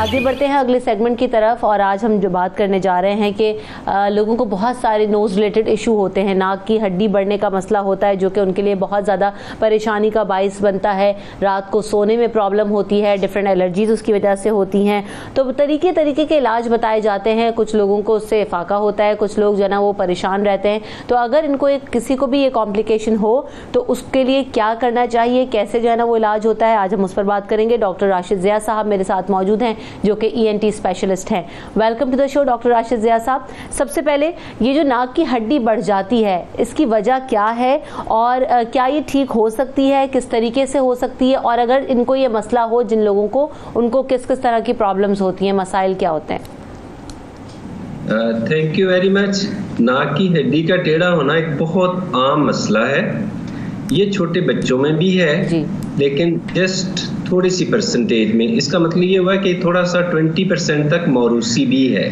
आगे बढ़ते हैं अगले सेगमेंट की तरफ और आज हम जो बात करने जा रहे हैं कि लोगों को बहुत सारे नोज़ रिलेटेड इशू होते हैं। नाक की हड्डी बढ़ने का मसला होता है जो कि उनके लिए बहुत ज़्यादा परेशानी का बाइस बनता है। रात को सोने में प्रॉब्लम होती है, डिफरेंट एलर्जीज उसकी वजह से होती हैं। तो तरीके के इलाज बताए जाते हैं। कुछ लोगों को उससे फाका होता है, कुछ लोग जो है ना वो परेशान रहते हैं। तो अगर इनको किसी को भी ये कॉम्प्लिकेशन हो तो उसके लिए क्या करना चाहिए, कैसे जो है ना वो इलाज होता है, आज हम उस पर बात करेंगे। डॉक्टर राशिद ज़िया साहब मेरे साथ मौजूद हैं जो कि ENT स्पेशलिस्ट हैं। Welcome to the show doctor Rashid Zia sahab. सबसे पहले ये जो नाक की हड्डी बढ़ जाती है इसकी वजह क्या है और क्या ये ठीक हो सकती है, किस तरीके से हो सकती है, और अगर इनको ये मसला हो जिन लोगों को, उनको किस किस तरह की प्रॉब्लम्स होती हैं, मसाइल क्या होते हैं? Thank you very much. नाक की हड्डी का टेढ़ा होना एक बहुत आम मसला है। ये छोटे बच्चों में भी है लेकिन जस्ट थोड़ी सी परसेंटेज में। इसका मतलब ये हुआ कि थोड़ा सा 20% तक मौरूसी भी है,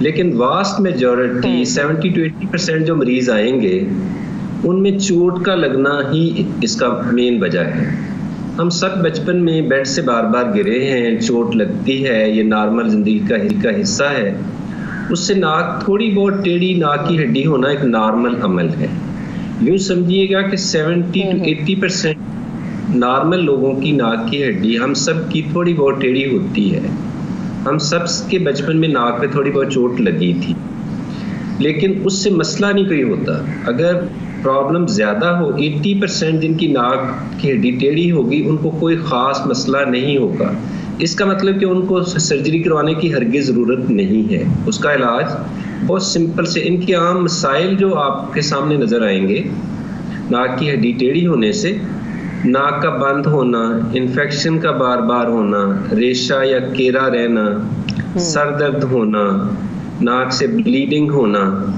लेकिन वास्ट मेजॉरिटी 70 to 80% जो मरीज आएंगे उनमें चोट का लगना ही इसका मेन वजह है। हम सब बचपन में बेड से बार बार गिरे हैं, चोट लगती है, ये नॉर्मल जिंदगी का हिस्सा है। उससे नाक थोड़ी बहुत टेढ़ी नाक की हड्डी होना एक नॉर्मल अमल है। यूँ समझिएगा कि 70 to 80% नॉर्मल लोगों की नाक की हड्डी हम सब की थोड़ी बहुत टेढ़ी होती है। हम सब के बचपन में नाक पे थोड़ी बहुत चोट लगी थी, लेकिन उससे मसला नहीं कोई होता। अगर प्रॉब्लम ज़्यादा हो, 80% जिनकी नाक की हड्डी टेढ़ी होगी उनको कोई ख़ास मसला नहीं होगा। इसका मतलब कि उनको सर्जरी करवाने की हरगिज़ ज़रूरत नहीं है। उसका इलाज बहुत सिंपल से, इनके आम मसाइल जो आपके सामने नज़र आएंगे, नाक की हड्डी टेढ़ी होने से नाक का बंद होना, इन्फेक्शन का बार बार होना, रेशा या केरा रहना, सर दर्द होना, नाक से ब्लीडिंग होना,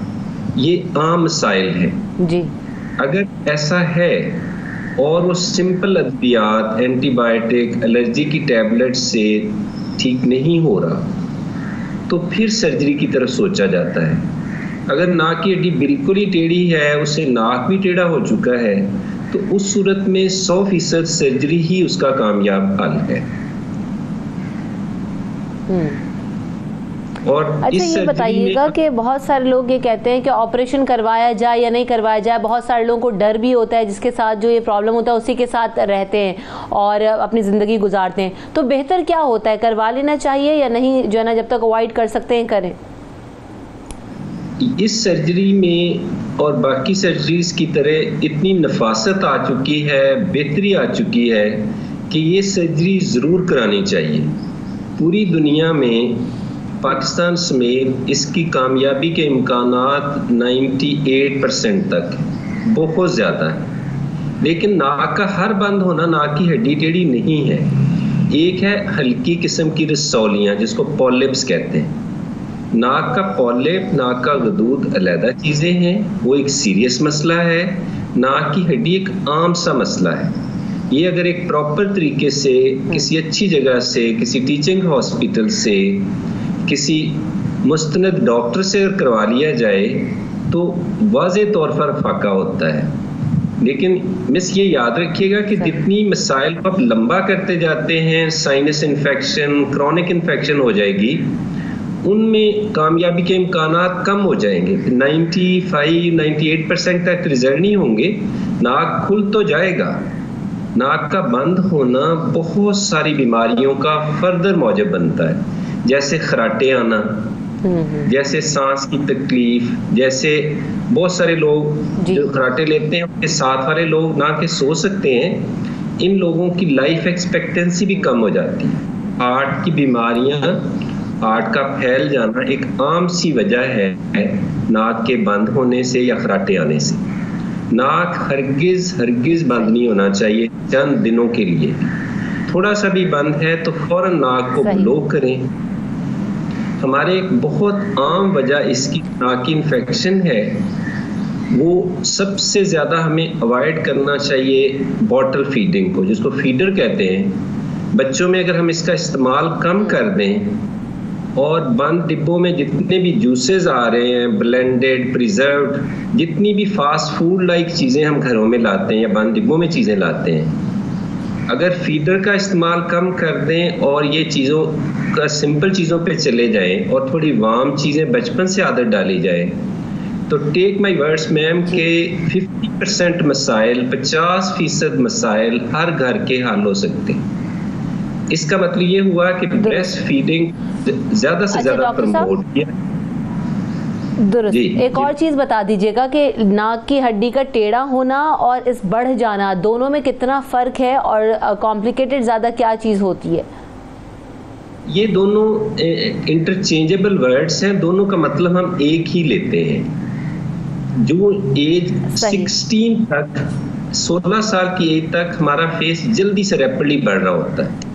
ये आम मसाइल हैं जी। अगर ऐसा है और वो सिंपल अद्वियात, एंटीबायोटिक, एलर्जी की टैबलेट से ठीक नहीं हो रहा तो फिर सर्जरी की तरफ सोचा जाता है। अगर नाक की हड्डी बिल्कुल ही टेढ़ी है, उससे नाक भी टेढ़ा हो चुका है, तो उस सूरत में 100% सर्जरी ही उसका कामयाब हल है। और अच्छा ये बताइएगा कि बहुत सारे लोग ये कहते हैं कि ऑपरेशन करवाया जाए या नहीं करवाया जाए। बहुत सारे लोगों को डर भी होता है, जिसके साथ जो ये प्रॉब्लम होता है उसी के साथ रहते हैं और अपनी ज़िंदगी गुजारते हैं। तो बेहतर क्या होता है, करवा लेना चाहिए या नहीं, जो है ना जब तक अवॉइड कर सकते हैं करें? इस सर्जरी में और बाकी सर्जरीज की तरह इतनी नफासत आ चुकी है, बेहतरी आ चुकी है कि ये सर्जरी ज़रूर करानी चाहिए। पूरी दुनिया में पाकिस्तान समेत इसकी कामयाबी के इम्कानात 98% तक बहुत ज़्यादा है। लेकिन नाक का हर बंद होना नाक की हड्डी टेढ़ी नहीं है। एक है हल्की किस्म की रसौलियाँ जिसको पॉलिप्स कहते हैं। नाक का पॉलिप, नाक का गदूद अलहदा चीज़ें हैं, वो एक सीरियस मसला है। नाक की हड्डी एक आम सा मसला है। ये अगर एक प्रॉपर तरीके से किसी अच्छी जगह से, किसी टीचिंग हॉस्पिटल से, किसी मुस्तनद डॉक्टर से करवा लिया जाए तो वाज़े तौर पर फाका होता है। लेकिन मिस ये याद रखिएगा कि जितनी मसाइल आप लंबा करते जाते हैं, साइनस इन्फेक्शन, क्रॉनिक इन्फेक्शन हो जाएगी, उनमें कामयाबी के इम्कानात कम हो जाएंगे। 95-98% तक रिजल्ट नहीं होंगे। नाक खुल तो जाएगा, नाक का बंद होना बहुत सारी बीमारियों का फर्दर मौजब बनता है, जैसे खराटे आना, जैसे सांस की तकलीफ, जैसे बहुत सारे लोग जो खराटे लेते हैं उनके साथ वाले लोग ना के सो सकते हैं। इन लोगों की लाइफ एक्सपेक्टेंसी भी कम हो जाती है। हार्ट की बीमारियां, हार्ट का फैल जाना एक आम सी वजह है नाक के बंद होने से या खराटे आने से। नाक हरगिज बंद नहीं होना चाहिए चंद दिनों के लिए। थोड़ा सा भी बंद है तो फौरन नाक को ब्लॉक करें। हमारे एक बहुत आम वजह इसकी नाक की इन्फेक्शन है, वो सबसे ज़्यादा हमें अवॉइड करना चाहिए बॉटल फीडिंग को, जिसको फीडर कहते हैं। बच्चों में अगर हम इसका इस्तेमाल कम कर दें और बंद डिब्बों में जितने भी जूसेस आ रहे हैं, ब्लेंडेड, प्रिजर्व्ड, जितनी भी फास्ट फूड लाइक चीज़ें हम घरों में लाते हैं या बंद डिब्बों में चीज़ें लाते हैं, अगर फीडर का इस्तेमाल कम कर दें और ये चीज़ों का सिंपल चीज़ों पे चले जाएं और थोड़ी वार्म चीज़ें बचपन से आदत डाली जाए, तो टेक माई वर्ड्स मैम के 50% मसाइल, 50% मसाइल हर घर के हल हो सकते हैं। इसका मतलब ये हुआ कि ब्रेस्ट फीडिंग ज़्यादा से ज़्यादा प्रमोट किया। दुरुस्त। एक और चीज बता दीजिएगा कि नाक की हड्डी का टेढ़ा होना और इस बढ़ जाना दोनों में कितना फर्क है और कॉम्प्लिकेटेड ज्यादा क्या चीज होती है? ये दोनों इंटरचेंजेबल वर्ड्स हैं, दोनों का मतलब हम एक ही लेते हैं। जो एज 16 तक, 16 साल की एज तक हमारा फेस जल्दी से रैपिडली बढ़ रहा होता है।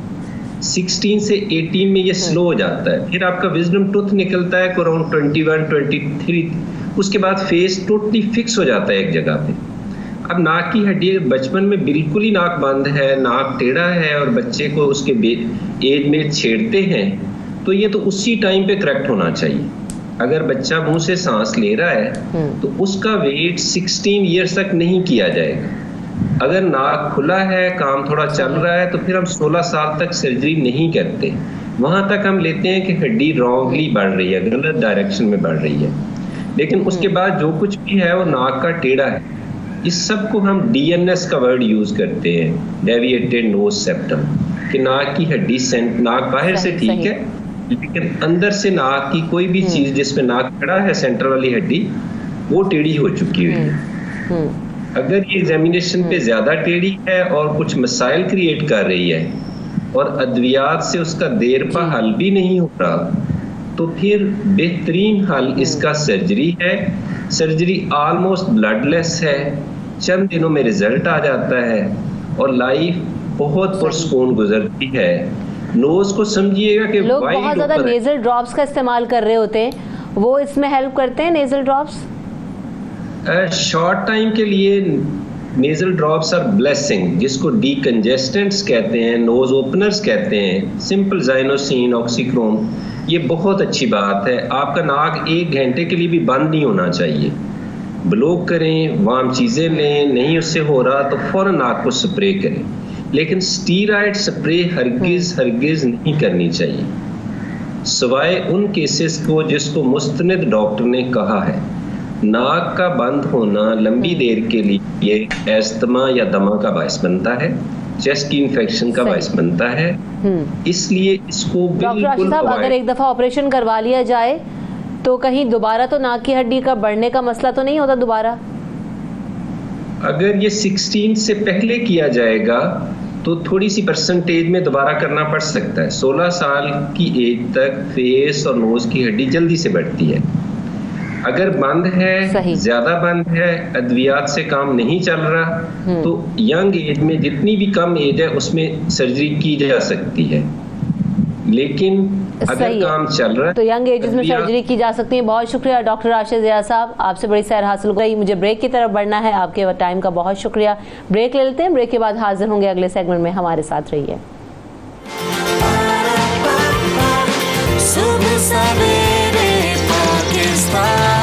16 से 18 में ये स्लो हो जाता है, फिर आपका विजडम टूथ निकलता है अराउंड 21, 23, उसके बाद फेस टोटली फिक्स हो जाता है एक जगह पे। अब नाक की हड्डी बचपन में बिल्कुल ही नाक बंद है, नाक टेढ़ा है और बच्चे को उसके एज में छेड़ते हैं, तो ये तो उसी टाइम पे करेक्ट होना चाहिए। अगर बच्चा मुंह से सांस ले रहा है तो उसका वेट 16 ईयर्स तक नहीं किया जाएगा। अगर नाक खुला है, काम थोड़ा चल रहा है, तो फिर हम 16 साल तक सर्जरी नहीं करते। वहां तक हम लेते हैं कि हड्डी रॉन्गली बढ़ रही है, गलत डायरेक्शन में बढ़ रही है, लेकिन उसके बाद जो कुछ भी है वो नाक का टेढ़ा है। इस सब को हम DNS का वर्ड यूज करते हैं, डेविएटेड नोज सेप्टम, कि नाक की हड्डी नाक बाहर से ठीक है लेकिन अंदर से नाक की कोई भी चीज जिसमें नाक खड़ा है, सेंटर वाली हड्डी, वो टेढ़ी हो चुकी हुई है। अगर ये एग्जामिनेशन पे ज्यादा टेढ़ी है और कुछ मसाइल क्रिएट कर रही है और अद्वियात से उसका देर पा हल भी नहीं हो रहा, तो फिर बेहतरीन हल इसका सर्जरी है। सर्जरी ऑलमोस्ट ब्लडलेस है, चंद दिनों में रिजल्ट आ जाता है और लाइफ बहुत पुरसकून गुजरती है। नोज को समझिएगा कि लोग बहुत ज्यादा नेजल ड्रॉप्स का इस्तेमाल कर रहे होते हैं, वो इसमें हेल्प करते हैं नेजल ड्रॉप्स? शॉर्ट टाइम के लिए नेजल ड्रॉप्स आर ब्लेसिंग, जिसको डीकंजेस्टेंट्स कहते हैं, नोज ओपनर्स कहते हैं, सिंपल ज़ाइनोसिन, ऑक्सीक्रोम, ये बहुत अच्छी बात है। आपका नाक 1 घंटे के लिए भी बंद नहीं होना चाहिए। ब्लोक करें, वार्म चीज़ें लें, नहीं उससे हो रहा तो फौरन नाक को स्प्रे करें, लेकिन स्टीरॉयड स्प्रे हरगिज नहीं करनी चाहिए, सिवाय उन केसेस को जिसको मुस्तनद डॉक्टर ने कहा है। नाक का बंद होना लंबी देर के लिए एस्थमा या दमा का बायस बनता है, चेस्ट की इन्फेक्शन का बायस बनता है, इसलिए इसको डॉक्टर राशिद साहब, अगर एक दफा ऑपरेशन करवा लिया जाए तो कहीं दोबारा तो नाक की हड्डी का बढ़ने का मसला तो नहीं होता दोबारा? अगर ये 16 से पहले किया जाएगा तो थोड़ी सी परसेंटेज में दोबारा करना पड़ सकता है। 16 साल की एज तक फेस और नोज की हड्डी जल्दी से बढ़ती है। अगर बंद है, ज्यादा बंद है, अद्वियात से काम नहीं चल रहा, तो यंग एज में जितनी भी कम एज है उसमें सर्जरी की जा सकती है, लेकिन अगर काम चल रहा है तो यंग एजेस में सर्जरी की जा सकती है। बहुत शुक्रिया डॉक्टर राशिद ज़िया साहब, आपसे बड़ी सैर हासिल हो गई। मुझे ब्रेक की तरफ बढ़ना है, आपके टाइम का बहुत शुक्रिया। ब्रेक ले लेते हैं, ब्रेक के बाद हाजिर होंगे अगले सेगमेंट में, हमारे साथ रहिए। सुबह सवेरे पाकिस्तान।